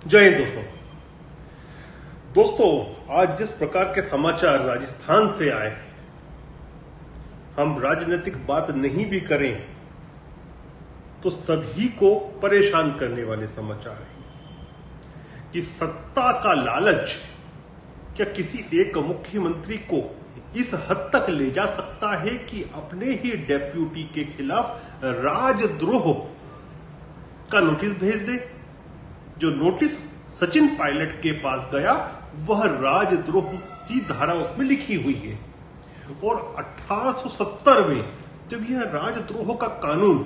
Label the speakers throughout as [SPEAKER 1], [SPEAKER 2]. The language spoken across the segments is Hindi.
[SPEAKER 1] जय हिंद दोस्तों, आज जिस प्रकार के समाचार राजस्थान से आए, हम राजनीतिक बात नहीं भी करें तो सभी को परेशान करने वाले समाचार हैं कि सत्ता का लालच क्या किसी एक मुख्यमंत्री को इस हद तक ले जा सकता है कि अपने ही डेप्यूटी के खिलाफ राजद्रोह का नोटिस भेज दे। जो नोटिस सचिन पायलट के पास गया वह राजद्रोह की धारा उसमें लिखी हुई है। और 1870 में जब यह राजद्रोह का कानून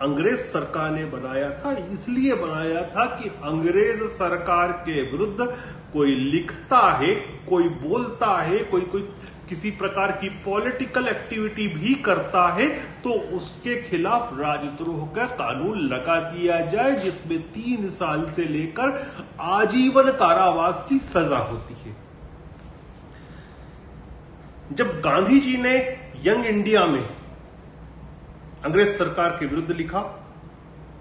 [SPEAKER 1] अंग्रेज सरकार ने बनाया था, इसलिए बनाया था कि अंग्रेज सरकार के विरुद्ध कोई लिखता है, कोई बोलता है, कोई किसी प्रकार की पॉलिटिकल एक्टिविटी भी करता है तो उसके खिलाफ राजद्रोह का कानून लगा दिया जाए, जिसमें 3 साल से लेकर आजीवन कारावास की सजा होती है। जब गांधी जी ने यंग इंडिया में अंग्रेज सरकार के विरुद्ध लिखा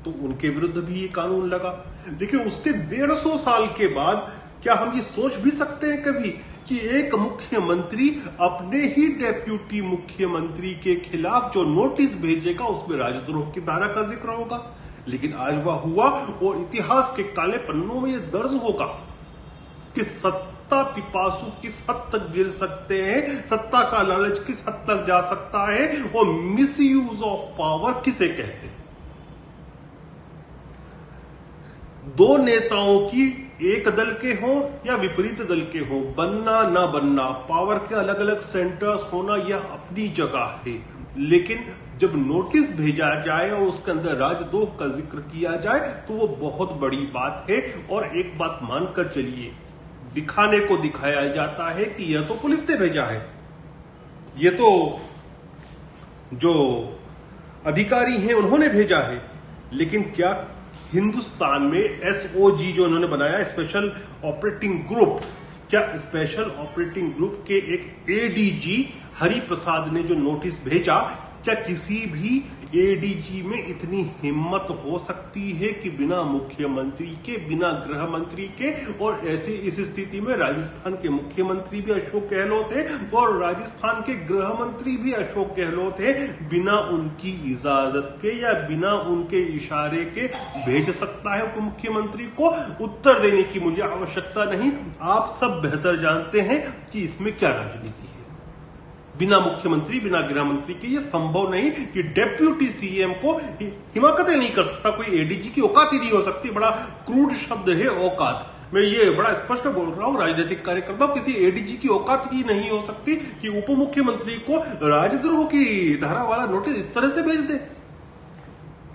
[SPEAKER 1] तो उनके विरुद्ध भी ये कानून लगा, लेकिन उसके 150 साल के बाद क्या हम ये सोच भी सकते हैं कभी कि एक मुख्यमंत्री अपने ही डेप्यूटी मुख्यमंत्री के खिलाफ जो नोटिस भेजेगा उसमें राजद्रोह की धारा का जिक्र होगा? लेकिन आज वह हुआ और इतिहास के काले पन्नों में यह दर्ज होगा कि सत्ता पिपासु किस हद तक गिर सकते हैं, सत्ता का लालच किस हद तक जा सकता है और मिसयूज ऑफ पावर किसे कहते हैं। दो नेताओं की एक दल के हो या विपरीत दल के हो, बनना ना बनना, पावर के अलग अलग सेंटर्स होना यह अपनी जगह है, लेकिन जब नोटिस भेजा जाए और उसके अंदर राजद्रोह का जिक्र किया जाए तो वो बहुत बड़ी बात है। और एक बात मानकर चलिए, दिखाने को दिखाया जाता है कि यह तो पुलिस ने भेजा है, यह तो जो अधिकारी हैं उन्होंने भेजा है, लेकिन क्या हिंदुस्तान में एसओजी जो उन्होंने बनाया, स्पेशल ऑपरेटिंग ग्रुप, क्या स्पेशल ऑपरेटिंग ग्रुप के एक एडीजी हरि प्रसाद ने जो नोटिस भेजा, क्या किसी भी एडीजी में इतनी हिम्मत हो सकती है कि बिना मुख्यमंत्री के, बिना गृह मंत्री के, और ऐसी इस स्थिति में राजस्थान के मुख्यमंत्री भी अशोक गहलोत है और राजस्थान के गृह मंत्री भी अशोक गहलोत है, बिना उनकी इजाजत के या बिना उनके इशारे के भेज सकता है उप मुख्यमंत्री को? उत्तर देने की मुझे आवश्यकता नहीं, आप सब बेहतर जानते हैं कि इसमें क्या राजनीति है। बिना मुख्यमंत्री, बिना गृह मंत्री के यह संभव नहीं कि डेप्यूटी सीएम को हिमाकतें नहीं कर सकता कोई, एडीजी की औकात ही नहीं हो सकती। बड़ा क्रूड शब्द है औकात, मैं ये बड़ा स्पष्ट बोल रहा हूं, राजनीतिक कार्यकर्ता, किसी एडीजी की औकात ही नहीं हो सकती कि उप मुख्यमंत्री को राजद्रोह की धारा वाला नोटिस इस तरह से भेज दे।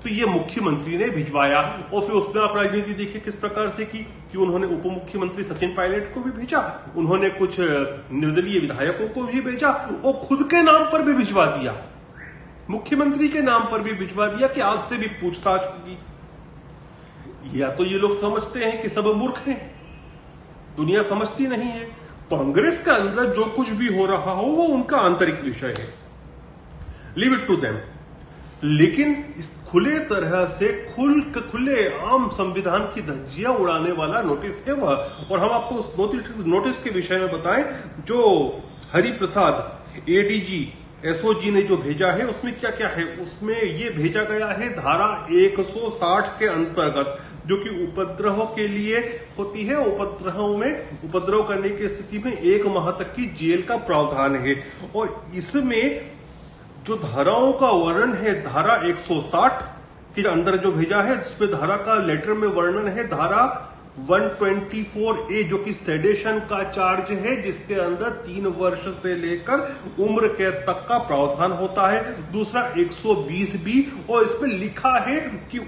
[SPEAKER 1] तो ये मुख्यमंत्री ने भिजवाया और फिर उसमें आप राजनीति देखिए किस प्रकार से की कि उन्होंने उप मुख्यमंत्री सचिन पायलट को भी भेजा, उन्होंने कुछ निर्दलीय विधायकों को भी भेजा और खुद के नाम पर भी भिजवा दिया, मुख्यमंत्री के नाम पर भी भिजवा दिया कि आपसे भी पूछताछ होगी। या तो ये लोग समझते हैं कि सब मूर्ख हैं, दुनिया समझती नहीं है। कांग्रेस के अंदर जो कुछ भी हो रहा हो वो उनका आंतरिक विषय है, लीव इट टू देम। लेकिन इस खुले तरह से खुले आम संविधान की धज्जियां उड़ाने वाला नोटिस है वह। और हम आपको उस नोटिस के विषय में बताएं जो हरि प्रसाद एडीजी एसओजी ने जो भेजा है उसमें क्या क्या है। उसमें ये भेजा गया है धारा 160 के अंतर्गत, जो कि उपद्रव के लिए होती है। उपद्रव करने की स्थिति में 1 माह तक की जेल का प्रावधान है। और इसमें जो धाराओं का वर्णन है, धारा 160 के अंदर जो भेजा है, जिसमें धारा का लेटर में वर्णन है धारा 124A, जो कि सेडेशन का चार्ज है, जिसके अंदर 3 वर्ष से लेकर उम्र कैद तक का प्रावधान होता है। दूसरा 120B, और इसमें लिखा है कि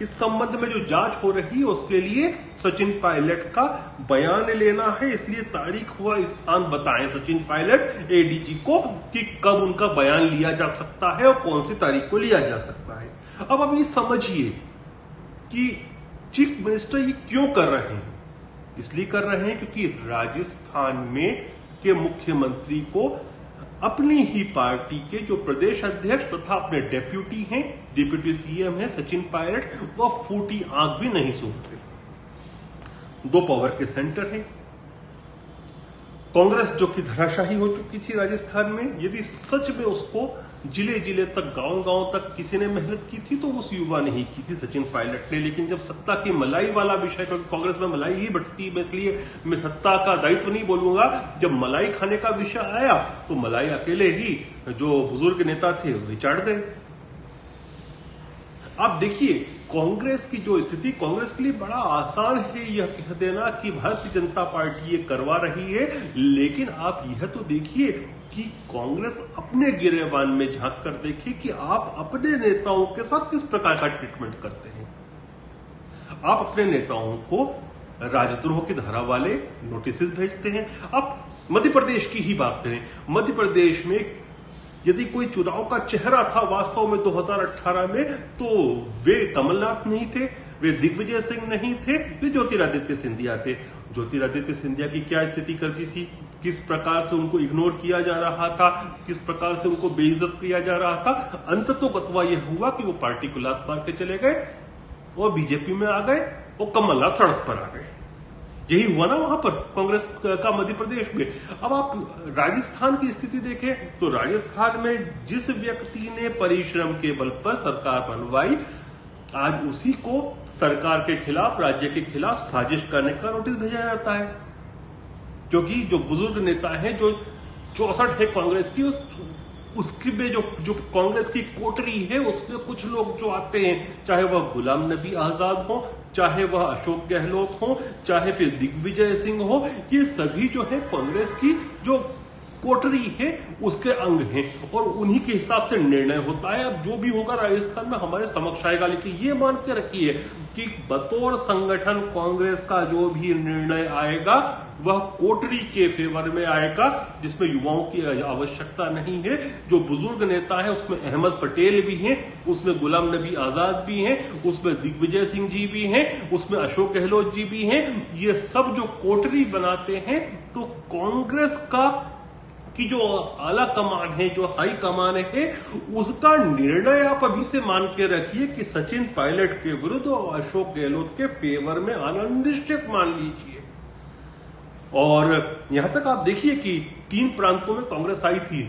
[SPEAKER 1] इस संबंध में जो जांच हो रही है उसके लिए सचिन पायलट का बयान लेना है, इसलिए तारीख हुआ स्थान बताएं सचिन पायलट एडीजी को कि कब उनका बयान लिया जा सकता है और कौन सी तारीख को लिया जा सकता है। अब आप ये समझिए कि चीफ मिनिस्टर ये क्यों कर रहे हैं। इसलिए कर रहे हैं क्योंकि राजस्थान में के मुख्यमंत्री को अपनी ही पार्टी के जो प्रदेश अध्यक्ष तथा अपने डेप्यूटी सीएम है सचिन पायलट, वह फूटी आंख भी नहीं सूंघते। दो पावर के सेंटर हैं। कांग्रेस जो कि धराशाही हो चुकी थी राजस्थान में, यदि सच में उसको जिले जिले तक, गांव गांव तक किसी ने मेहनत की थी तो उस युवा ने ही की थी, सचिन पायलट ने। लेकिन जब सत्ता की मलाई वाला विषय, क्योंकि कांग्रेस में मलाई ही बढ़ती है, इसलिए मैं सत्ता का दायित्व नहीं बोलूंगा, जब मलाई खाने का विषय आया तो मलाई अकेले ही जो बुजुर्ग नेता थे वे चाट गए। आप देखिए कांग्रेस की जो स्थिति, कांग्रेस के लिए बड़ा आसान है यह कह देना कि भारतीय जनता पार्टी ये करवा रही है, लेकिन आप यह तो देखिए कि कांग्रेस अपने गिरेबान में झांक कर देखिए कि आप अपने नेताओं के साथ किस प्रकार का ट्रीटमेंट करते हैं। आप अपने नेताओं को राजद्रोह की धारा वाले नोटिस भेजते हैं। आप मध्य प्रदेश की ही बात करें, मध्य प्रदेश में यदि कोई चुनाव का चेहरा था वास्तव में 2018 में, तो वे कमलनाथ नहीं थे, वे दिग्विजय सिंह नहीं थे, वे ज्योतिरादित्य सिंधिया थे। ज्योतिरादित्य सिंधिया की क्या स्थिति करती थी, किस प्रकार से उनको इग्नोर किया जा रहा था, किस प्रकार से उनको बेइज्जत किया जा रहा था। अंततोगत्वा यह हुआ कि वो पार्टी को लात मार के चले गए और बीजेपी में आ गए और कमलनाथ सड़क पर आ गए। यही हुआ ना वहां पर कांग्रेस का मध्य प्रदेश में। अब आप राजस्थान की स्थिति देखें तो राजस्थान में जिस व्यक्ति ने परिश्रम के बल पर सरकार बनवाई, आज उसी को सरकार के खिलाफ, राज्य के खिलाफ साजिश करने का नोटिस भेजा जाता है। क्योंकि जो बुजुर्ग नेता हैं, जो 64 है कांग्रेस की, उसकी में जो कांग्रेस की कोटरी है, उसमें कुछ लोग जो आते हैं, चाहे वह गुलाम नबी आजाद हो, चाहे वह अशोक गहलोत हो, चाहे फिर दिग्विजय सिंह हो, ये सभी जो है कांग्रेस की जो कोटरी है उसके अंग हैं और उन्हीं के हिसाब से निर्णय होता है। अब जो भी होगा राजस्थान में हमारे समक्ष आएगा, लेकिन ये मान के रखिए कि बतौर संगठन कांग्रेस का जो भी निर्णय आएगा वह कोटरी के फेवर में आएगा, जिसमें युवाओं की आवश्यकता नहीं है। जो बुजुर्ग नेता है उसमें अहमद पटेल भी हैं, उसमें गुलाम नबी आजाद भी हैं, उसमें दिग्विजय सिंह जी भी हैं, उसमें अशोक गहलोत जी भी हैं। ये सब जो कोटरी बनाते हैं, तो कांग्रेस का की जो आला कमान है, जो हाई कमान है, उसका निर्णय आप अभी से मान के रखिए कि सचिन पायलट के विरुद्ध और अशोक गहलोत के फेवर में आना निश्चित मान लीजिए। और यहां तक आप देखिए कि 3 प्रांतों में कांग्रेस आई थी।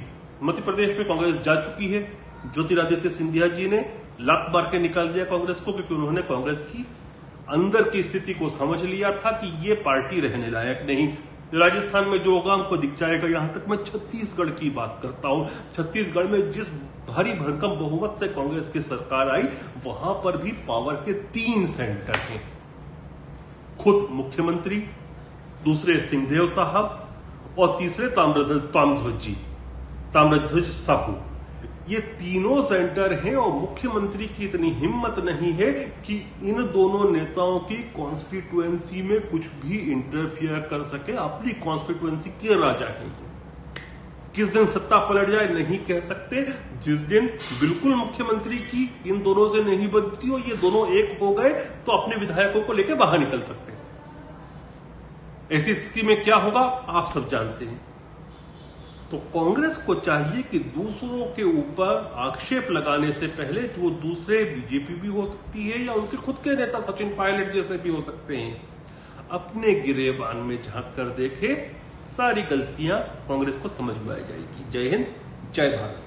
[SPEAKER 1] मध्य प्रदेश में कांग्रेस जा चुकी है। ज्योतिरादित्य सिंधिया जी ने लात मार के निकाल दिया कांग्रेस को, क्योंकि उन्होंने कांग्रेस की अंदर की स्थिति को समझ लिया था कि ये पार्टी रहने लायक नहीं। राजस्थान में जो होगा हमको दिख जाएगा। यहां तक मैं छत्तीसगढ़ की बात करता हूं। छत्तीसगढ़ में जिस भारी भरकम बहुमत से कांग्रेस की सरकार आई, वहां पर भी पावर के 3 सेंटर हैं। खुद मुख्यमंत्री, दूसरे सिंहदेव साहब और तीसरे ताम्रध्वज साहू। ये तीनों सेंटर हैं और मुख्यमंत्री की इतनी हिम्मत नहीं है कि इन दोनों नेताओं की कॉन्स्टिट्युएंसी में कुछ भी इंटरफियर कर सके। अपनी कॉन्स्टिट्युएंसी के राजा हैं। किस दिन सत्ता पलट जाए नहीं कह सकते। जिस दिन बिल्कुल मुख्यमंत्री की इन दोनों से नहीं बनती हो, ये दोनों एक हो गए, तो अपने विधायकों को लेकर बाहर निकल सकते हैं। ऐसी स्थिति में क्या होगा आप सब जानते हैं। तो कांग्रेस को चाहिए कि दूसरों के ऊपर आक्षेप लगाने से पहले, जो दूसरे बीजेपी भी हो सकती है या उनके खुद के नेता सचिन पायलट जैसे भी हो सकते हैं, अपने गिरेबान में झांक कर देखे, सारी गलतियां कांग्रेस को समझ में आ जाएगी। जय हिंद, जय भारत।